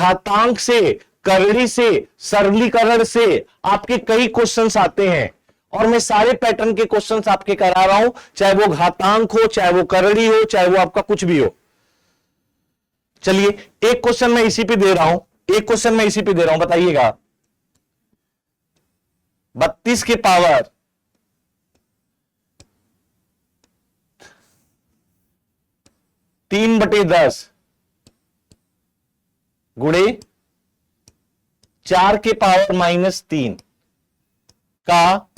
घातांक से, करड़ी से, सरलीकरण से आपके कई क्वेश्चंस आते हैं और मैं सारे पैटर्न के क्वेश्चंस आपके करा रहा हूं, चाहे वो घातांक हो, चाहे वो करड़ी हो, चाहे वो आपका कुछ भी हो। चलिए एक क्वेश्चन मैं इसी पे दे रहा हूं, एक क्वेश्चन मैं इसी पे दे रहा हूं, बताइएगा। 32 के पावर 3/10 गुणे 4 के पावर -3 का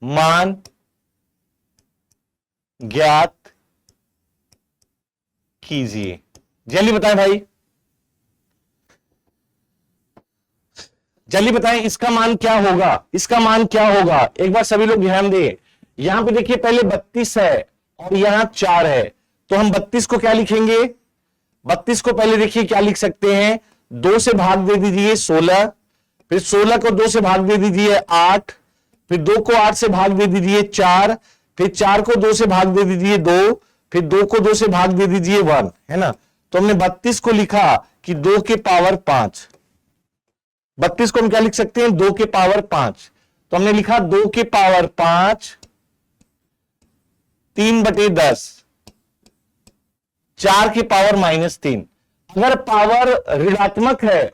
मान ज्ञात कीजिए। जल्दी बताएं भाई, जल्दी बताएं इसका मान क्या होगा, इसका मान क्या होगा। एक बार सभी लोग ध्यान दें। यहां पे देखिए पहले 32 है और यहां 4 है, तो हम 32 को क्या लिखेंगे? 32 को पहले देखिए क्या लिख सकते हैं, 2 से भाग दे दीजिए 16, फिर 16 को 2 से भाग दे दीजिए 8, फिर 2 को 8 से भाग दे दीजिए 4, फिर 4 को 2 से भाग दे दीजिए 2, फिर 2 को 2 से भाग दे दीजिए 1, है ना। तो हमने 32 को लिखा कि 2 के पावर 5। 32 को हम क्या लिख सकते हैं? 2 के पावर 5। तो हमने लिखा 2 के पावर 5 3/10 4 के पावर -3। अगर पावर ऋणात्मक है,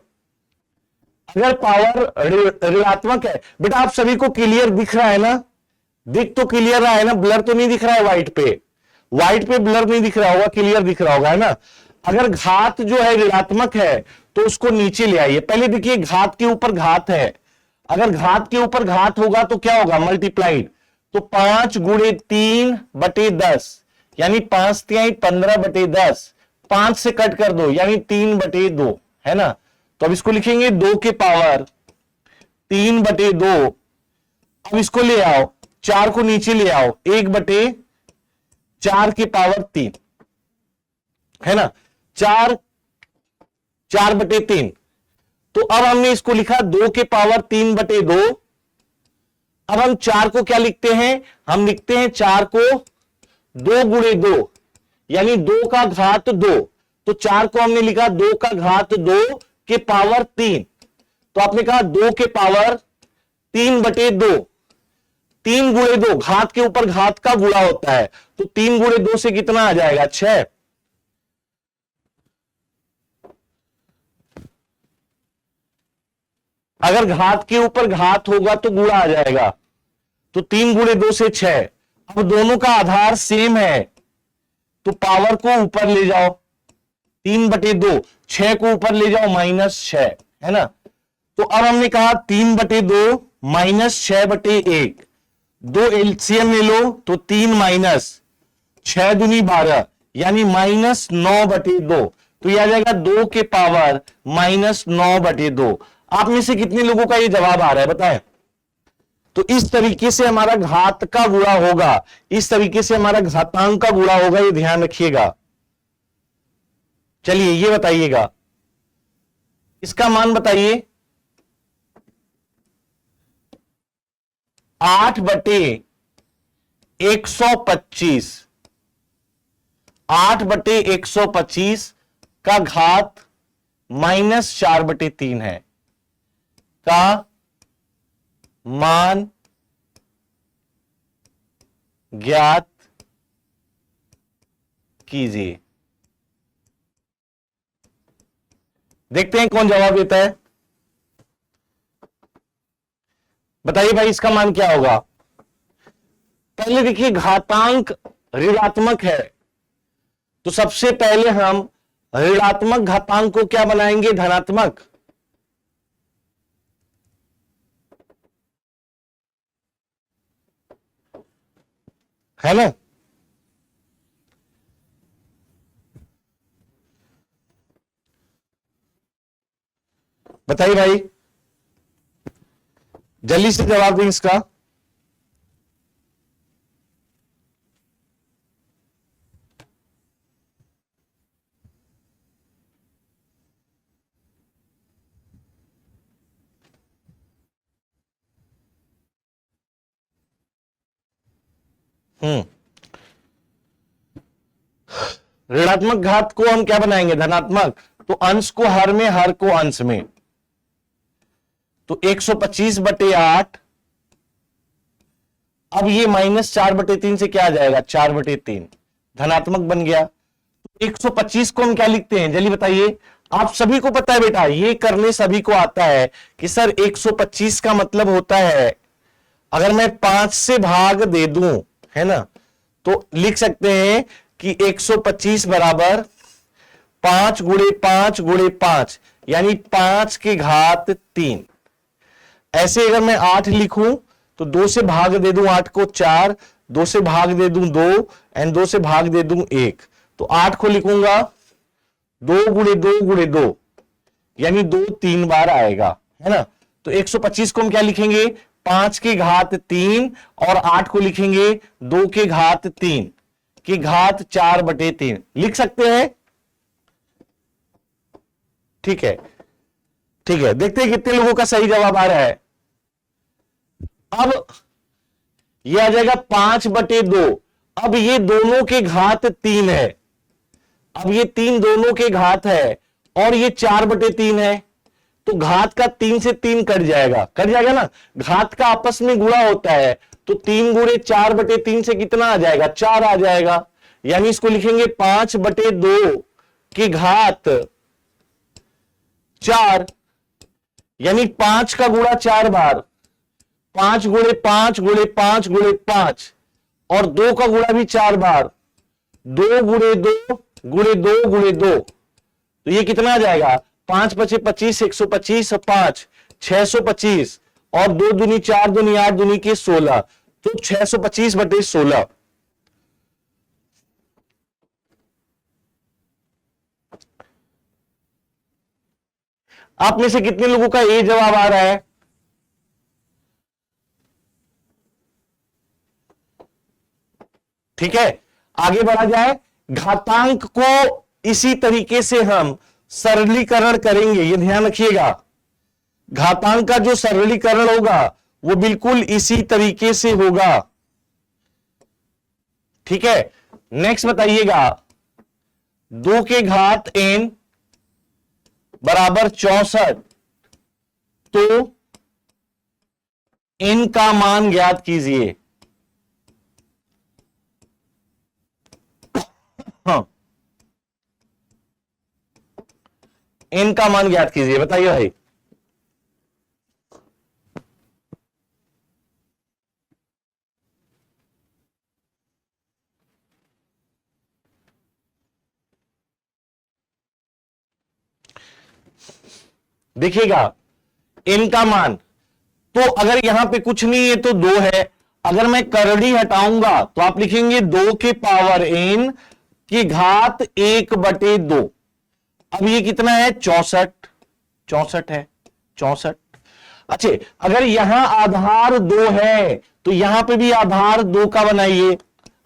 अगर पावर ऋणात्मक है, बेटा आप सभी को क्लियर दिख रहा है ना? दिख तो क्लियर रहा है ना? ब्लर तो नहीं दिख रहा है व्हाइट पे? व्हाइट पे ब्लर नहीं दिख रहा होगा, क्लियर दिख रहा होगा, है ना। अगर घात जो है ऋणात्मक है तो उसको नीचे ले आइए। पहले देखिए घात के ऊपर घात है, अगर घात के ऊपर घात होगा तो क्या होगा? मल्टीप्लाइड। तो 5 गुणे 3/10 यानी 5 तिहाई 15/10, 5 से कट कर दो यानी 3/2, है ना। तो अब इसको लिखेंगे 2 के पावर 3/2। अब इसको ले आओ, 4 को नीचे ले आओ, 1/4 के पावर 3, है ना। 4/3। तो अब हमने इसको लिखा 2 के पावर 3/2। अब हम 4 को क्या लिखते हैं? हम लिखते हैं 4 को 2 गुणे 2 यानी 2 का घात 2। तो 4 को हमने लिखा 2 का घात 2 के पावर 3। तो आपने कहा 2 के पावर 3/2। 3 गुणे 2, घात के ऊपर घात का गुणा होता है, तो 3 गुणे 2 से कितना आ जाएगा? 6। अगर घात के ऊपर घात होगा तो गुणा आ जाएगा, तो 3 गुणे 2 से 6। अब दोनों का आधार सेम है तो पावर को ऊपर ले जाओ, 3/2, 6 को ऊपर ले जाओ -6, है ना। तो अब हमने कहा 3/2 -6/1, 2 एलसीएम ले लो तो 3 -6 दूनी 12 यानी -9/2। तो यह आ जाएगा 2 के पावर -9/2। आप में से कितने लोगों का ये जवाब आ रहा है बताएं? तो इस तरीके से हमारा घात का गुणा होगा, इस तरीके से हमारा घातांक का गुणा होगा, ये ध्यान रखिएगा। चलिए ये बताइएगा, इसका मान बताइए। 8/125, 8/125 का घात -4/3 है, का मान ज्ञात कीजिए। देखते हैं कौन जवाब देता है। बताइए भाई इसका मान क्या होगा? पहले देखिए घातांक ऋणात्मक है, तो सबसे पहले हम ऋणात्मक घातांक को क्या बनाएंगे? धनात्मक। है ना। बताइए भाई, जल्दी से जवाब दें इसका। ऋणात्मक घात को हम क्या बनाएंगे? धनात्मक। तो अंश को हर में, हर को अंश में, तो 125/8। अब ये -4/3 से क्या आ जाएगा, 4/3, धनात्मक बन गया। 125 को हम क्या लिखते हैं, जल्दी बताइए। आप सभी को पता है बेटा, ये करने सभी को आता है कि सर 125 का मतलब होता है, अगर मैं 5 से भाग दे दूं, है ना, तो लिख सकते हैं कि 125 बराबर 5 गुणे 5 गुणे 5, यानी 5 की घात 3। ऐसे अगर मैं 8 लिखूं तो 2 से भाग दे दूं 8 को 4, 2 से भाग दे दूं 2 एंड 2 से भाग दे दूं 1, तो 8 को लिखूंगा 2 गुणे 2 गुणे 2, यानी 2 3 बार आएगा, है ना। तो 125 को हम क्या लिखेंगे, 5 की घात 3, और 8 को लिखेंगे 2 की घात 3 की घात 4/3, लिख सकते हैं। ठीक है, ठीक है, देखते हैं कितने लोगों का सही जवाब आ रहा है। अब यह आ जाएगा 5/2। अब ये दोनों के घात 3 है, अब ये 3 दोनों के घात है, और ये 4/3 है, तो घात का 3 से 3 कट जाएगा, कट जाएगा ना, घात का आपस में गुणा होता है, तो 3 गुणे 4/3 से कितना आ जाएगा, 4 आ जाएगा, यानी इसको लिखेंगे 5/2 की घात 4, यानी 5 का गुणा 4 बार, 5 गुणे 5 गुणे 5 गुणे 5, और 2 का गुणा भी 4 बार, 2 गुणे 2 गुणे 2 गुणे 2, तो ये कितना आ जाएगा, 5 पचे 25, 125, 5 625, और 2 दूनी 4 दूनी 8 दूनी के 16, तो 625/16। आप में से कितने लोगों का ए जवाब आ रहा है? ठीक है, आगे बढ़ा जाए। घातांक को इसी तरीके से हम सरलीकरण करेंगे, ये ध्यान रखिएगा। घातांक का जो सरलीकरण होगा वो बिल्कुल इसी तरीके से होगा। ठीक है, नेक्स्ट बताइएगा, 2 के घात n बराबर 64, तो n का मान ज्ञात कीजिए। हाँ, n का मान ज्ञात कीजिए, बताइए भाई। देखिएगा n का मान, तो अगर यहां पे कुछ नहीं है तो 2 है, अगर मैं करड़ी हटाऊंगा तो आप लिखेंगे 2 के पावर n की घात 1/2। अब ये कितना है, 64, 64 है, 64। अच्छा, अगर यहां आधार 2 है तो यहां पे भी आधार 2 का बनाइए,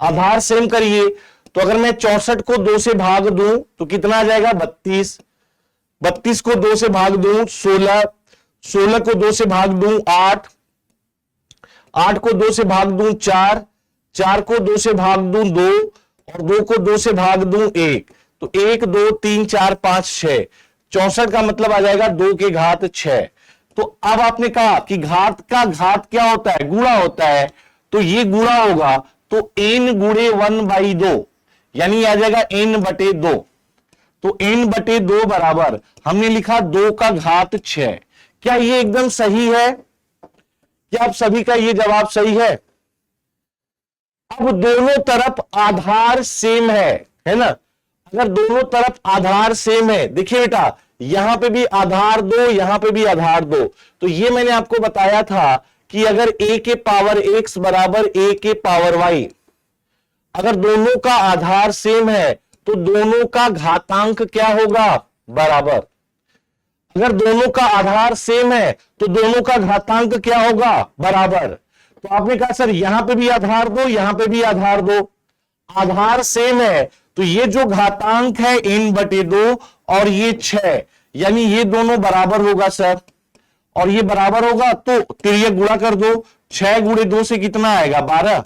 आधार सेम करिए। तो अगर मैं 64 को 2 से भाग दूं तो कितना आ जाएगा, 32, 32 को 2 से भाग दूं 16, 16 को 2 से भाग दूं 8, 8 को 2 से भाग दूं 4, 4 को 2 से भाग दूं 2, और 2 को 2 से भाग दूं 1, तो 1 2 3 4 5 6, 64 का मतलब आ जाएगा 2 के घात 6। तो अब आपने कहा कि घात का घात क्या होता है, गुणा होता है, तो ये गुणा होगा, तो n गुणे 1/2, यानी आ जाएगा n/2। तो n/2 बराबर हमने लिखा 2 का घात 6। क्या ये एकदम सही है? क्या आप सभी का ये जवाब सही है? अब दोनों तरफ आधार सेम है ना। अगर दोनों तरफ आधार सेम है, देखिए बेटा, यहां पे भी आधार 2, यहां पे भी आधार 2, तो ये मैंने आपको बताया था कि अगर a के पावर x बराबर a के पावर y, अगर दोनों का आधार सेम है तो दोनों का घातांक क्या होगा, बराबर। अगर दोनों का आधार सेम है तो दोनों का घातांक क्या होगा, बराबर। तो आपने कहा सर यहां पे भी आधार 2, यहां पे भी आधार 2, आधार सेम है, तो ये जो घातांक है n/2 और ये 6, यानी ये दोनों बराबर होगा सर, और ये बराबर होगा तो तिर्यक गुणा कर दो, 6 गुणे 2 से कितना आएगा, 12।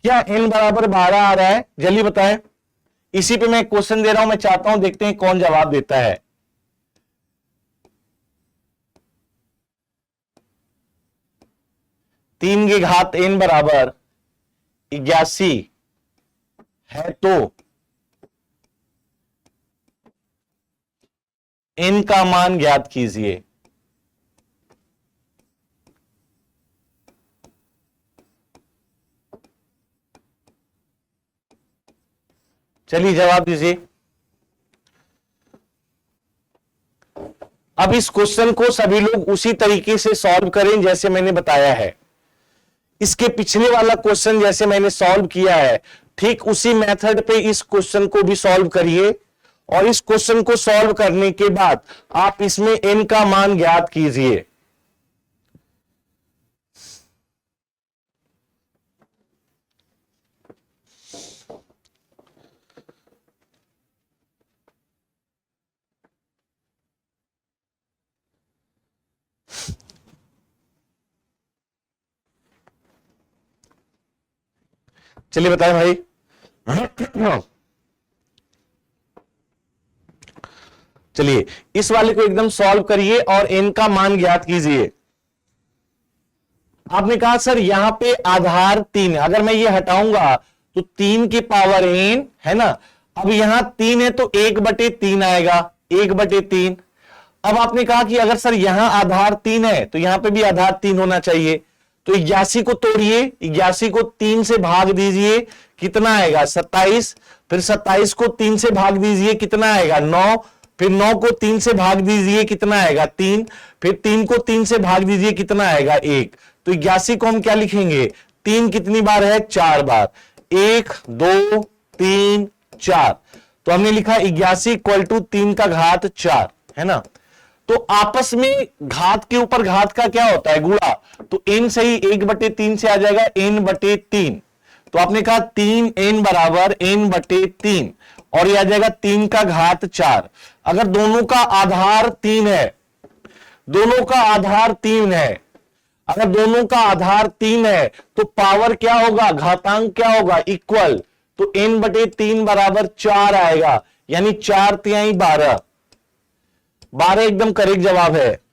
क्या n बराबर 12 आ रहा है, जल्दी बताएं। इसी पे मैं क्वेश्चन दे रहा हूं, मैं चाहता हूं देखते हैं कौन जवाब देता है। 3 की घात n बराबर 81 है तो n का मान ज्ञात कीजिए। चलिए जवाब दीजिए। अब इस क्वेश्चन को सभी लोग उसी तरीके से सॉल्व करें जैसे मैंने बताया है। इसके पिछले वाला क्वेश्चन जैसे मैंने सॉल्व किया है, ठीक उसी मेथड पे इस क्वेश्चन को भी सॉल्व करिए और इस क्वेश्चन को सॉल्व करने के बाद आप इसमें n का मान ज्ञात कीजिए। चलिए बताएं भाई। चलिए इस वाले को एकदम सॉल्व करिए और n का मान ज्ञात कीजिए। आपने कहा सर यहां पे आधार 3, अगर मैं ये हटाऊंगा तो 3 की पावर n है ना। अब यहां 3 है तो 1/3 आएगा, 1/3। अब आपने कहा कि अगर सर यहां आधार 3 है तो यहां पे भी आधार 3 होना चाहिए। तो 81 को तोड़िए, 81 को 3 से भाग दीजिए, कितना आएगा 27। फिर 27 को 3 से भाग दीजिए, कितना आएगा 9। फिर 9 को 3 से भाग दीजिए, कितना आएगा 3। फिर 3 को 3 से भाग दीजिए, कितना आएगा 1। तो 81 को हम क्या लिखेंगे, 3 कितनी बार है, 4 बार, 1 2 3 4। तो हमने लिखा 81 इक्वल टू 3 का घात 4, है ना। तो आपस में घात के ऊपर घात का क्या होता है, गुणा। तो n सही 1/3 से आ जाएगा n/3। तो आपने कहा 3n बराबर n/3 और यह आ जाएगा 3 का घात 4। अगर दोनों का आधार 3 है, दोनों का आधार 3 है, अगर दोनों का आधार 3 है तो पावर क्या होगा, घातांक क्या होगा, इक्वल। तो n/3 बराबर 4 आएगा, यानी 4 तिहाई 12। 12 एकदम करेक्ट जवाब है।